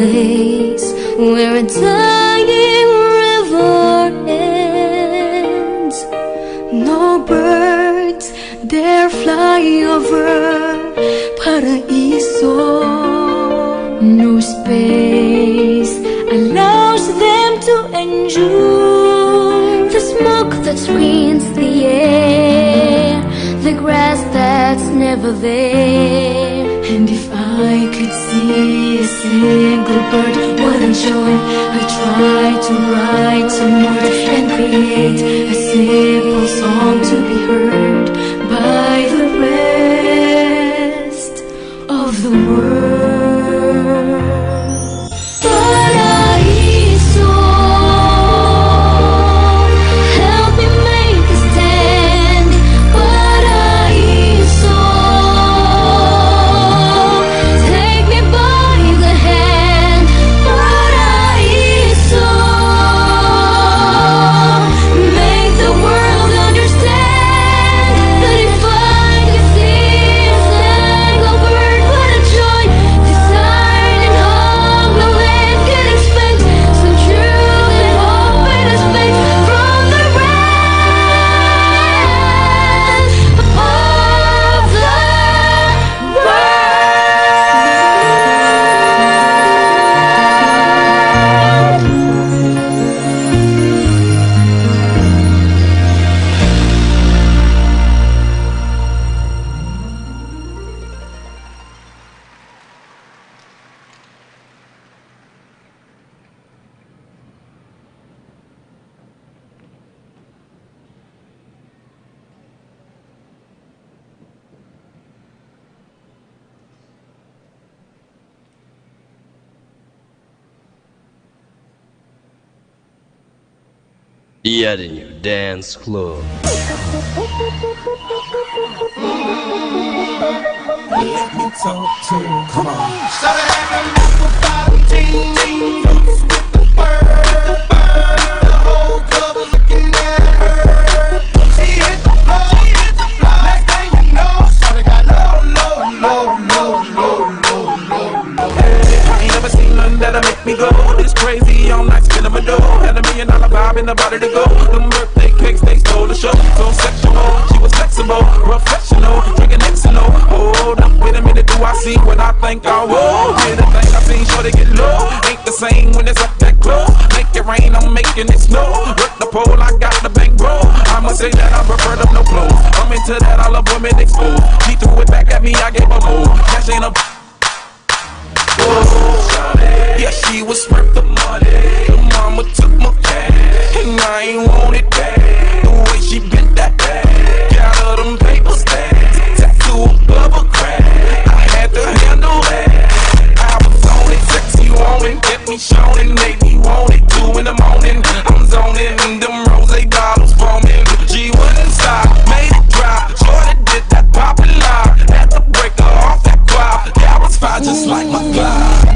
place where a dying river ends. No birds dare fly over Paraiso. No space allows them to endure the smoke that screens the air, the grass that's never there. And if I could see a single bird, what a joy. I try to write some words and create a simple song to be heard by the rest of the world. Paraíso, help me make a stand. Paraíso, take me by the hand. Paraíso, make the world understand that if I could see a single bird, what a joy. This iron and hunger land could expect some truth and hope and respect from the rest of the The Avenue Dance Club. Let me talk to you. Come on. The whole club was looking at her. She hit the floor. Next thing you know, shawty got low. I ain't never seen nothing that'll make me go this crazy. All night spinning my dough. Had $1 million vibe in the body to go. Them birthday cakes, they stole the show. So sexual, she was flexible, professional, drinking Xano. Hold up, wait a minute, do I see what I think I will? Hear the thing I seen, sure they get low. Ain't the same when it's up that close. Make it rain, I'm making it snow. Work the pole, I got the bank roll. I'ma say that I prefer them no clothes. I'm into that, I love women exposed. She threw it back at me, I gave her more. Cash ain't a yeah, she was worth the money. The mama took my cash, and I ain't want it back. The way she bent that back, got her them paper stacks, tattoo bubble crack. I had to handle that. I was on it, sexy woman, get me shown and made me want it. 2 in the morning, I'm zoning, them rose bottles foaming. She wouldn't stop, made it drop. Shorty did that poppin' lock, had to break her off that guap. Yeah, I was fine just like my God.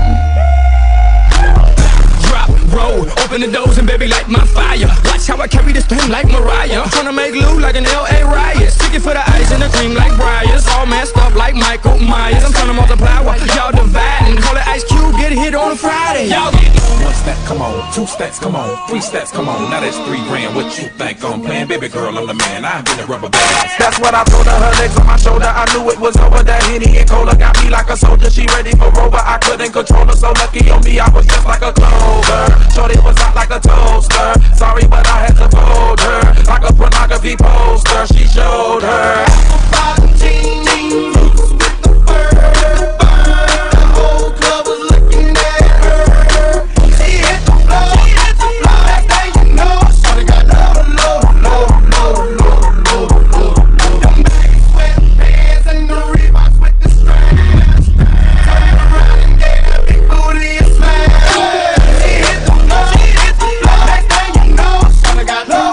Roll, open the doors and baby light my fire. Watch how I carry this thing like Mariah. I'm tryna make Lou like an LA riot. Stick it for the ice and the cream like Briars. All messed up like Michael Myers. I'm tryna multiply while y'all dividing. Call it Ice Cube, get a hit on a Friday. Y'all get 1 step, come on. 2 steps, come on. 3 steps, come on. Now that's $3 grand. What you think I'm playing? Baby girl, I'm the man. I've been a rubber band. That's what I told her. Her legs on my shoulder. I knew it was over. That Henny and Cola got me like a soldier. She ready for Rover. I couldn't control her. So lucky on me, I was just like a clover. Shorty was hot like a toaster. Sorry, but I had to hold her. Like a pornography poster, she showed her. The whole club was looking at her. She hit the floor. Next thing you know, shorty got low. Them baggy sweatpants and the Reeboks with the strands. Turned around and gave that big booty a smash. She hit the floor. Next thing you know, shorty got low.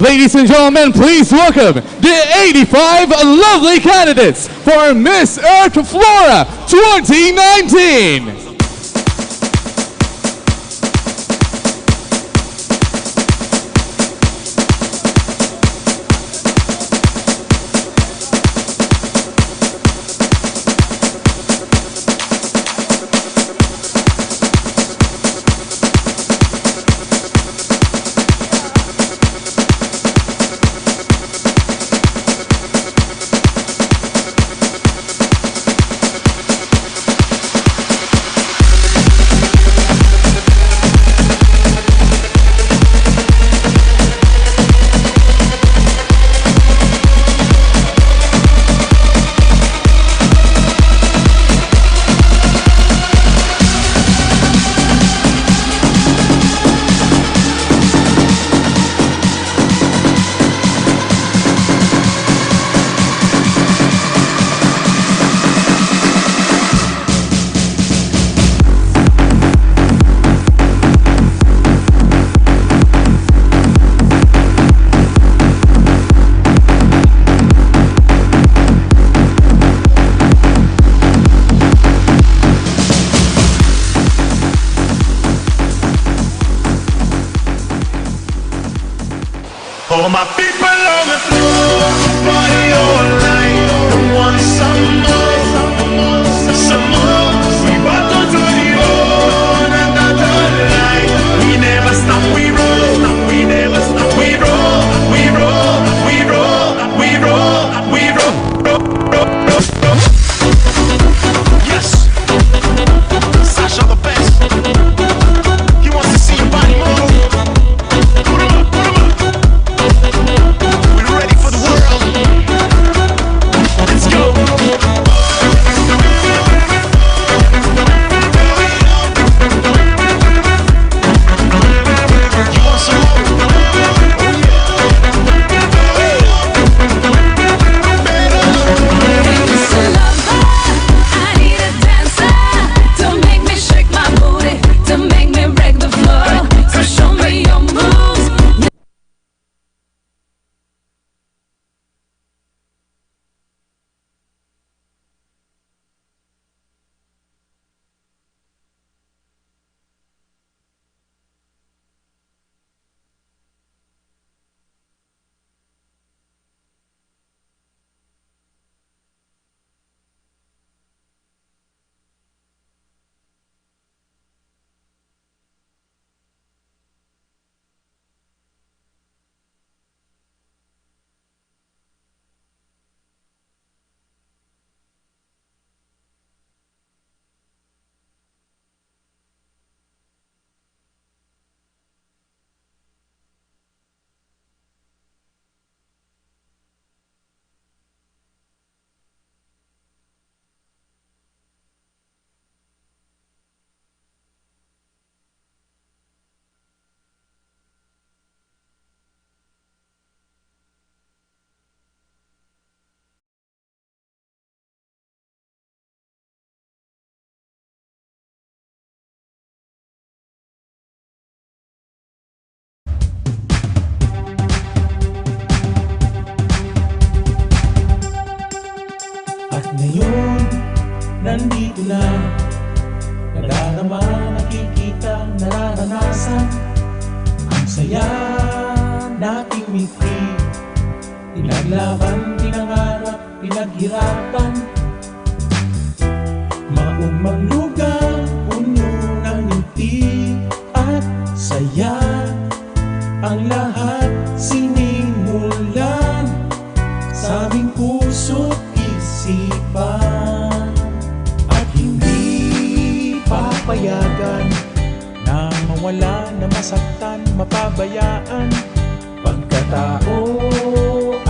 Ladies and gentlemen, please welcome the 85 lovely candidates for Miss Earth Flora 2019. All my people on the floor, party all night. Don't want some more, some more. We about to do it all, another light. We never stop, we roll, we never stop, we roll, we roll, we roll, we roll, we roll. Yes, Sasha the best. He wants to see your body move. Put 'em up, put 'em up. We're ready for the world. Let's go. You want some more? It's a lover, I need a dancer to make me shake my booty, to make me break the floor. So show me your moves. At ngayon, nandito na. Nadarama, nakikita, nararanasan. Ang saya nating miti. Pinaglaban, pinangarap, pinaghirapan. Maugmang lugar, puno ng ngiti at saya. Ang lahat sinimulan sa aming puso't isipan. At hindi papayagan na mawala, na masaktan, mapabayaan. Pagkatao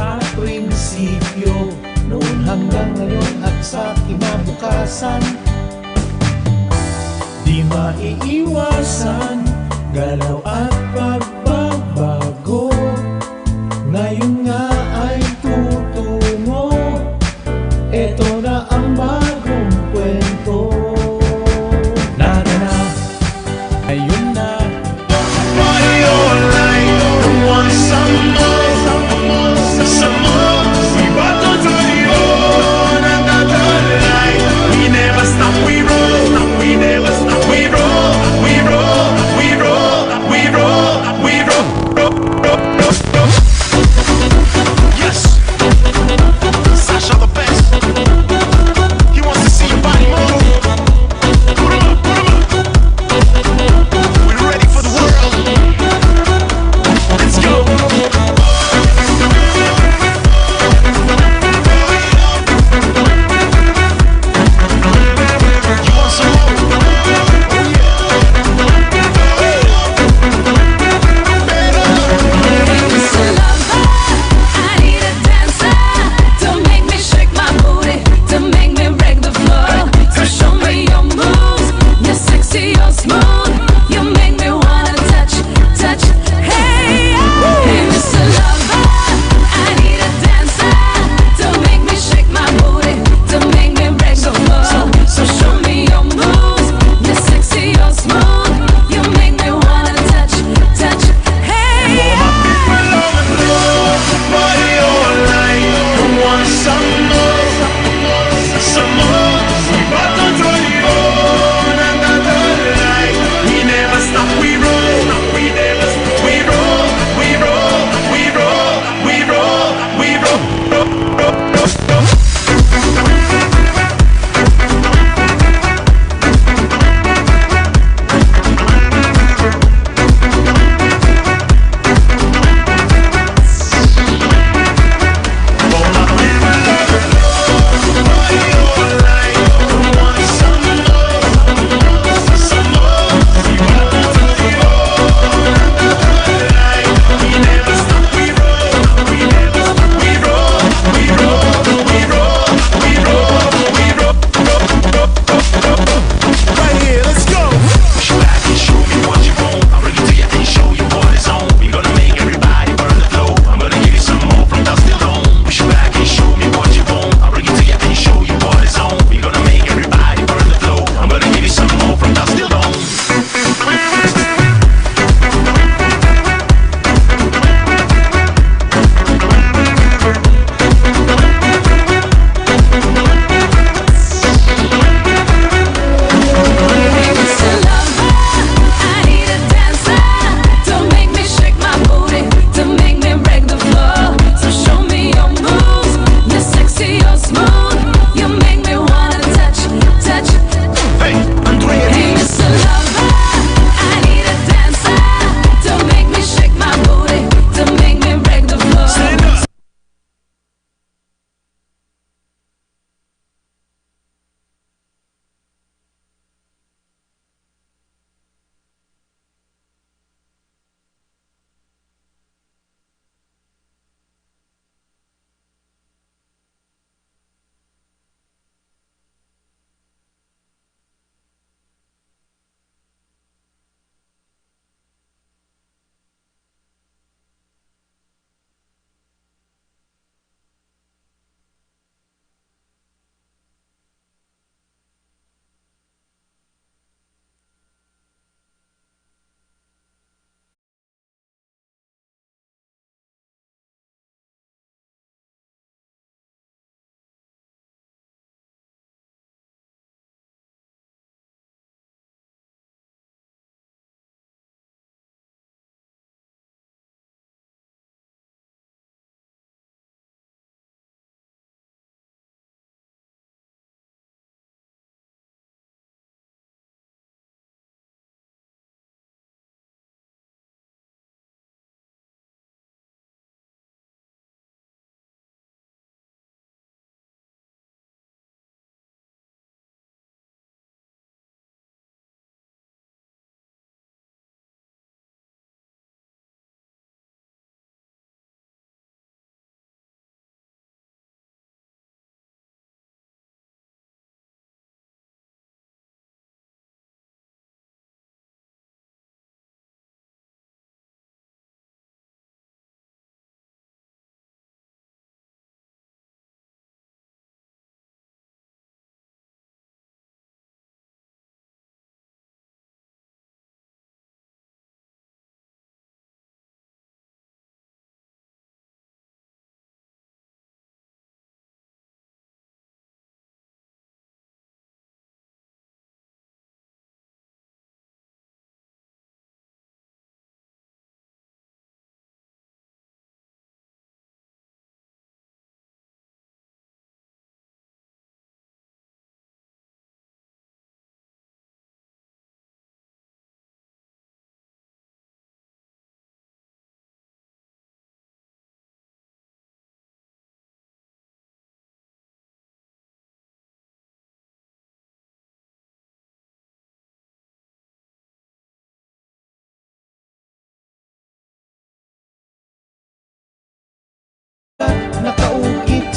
at prinsipyo, noon hanggang ngayon at sa kinabukasan. Di maiiwasan, galaw at pagbabago. Ngayon nga ay tutungo, eto na ang bagong kwento. Naga na, ayun na. Party all night, want some more.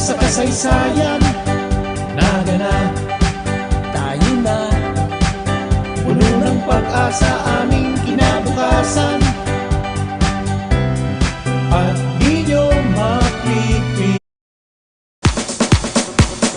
sa kasaysayan. Naga na, tayo na, puno ng pag-asa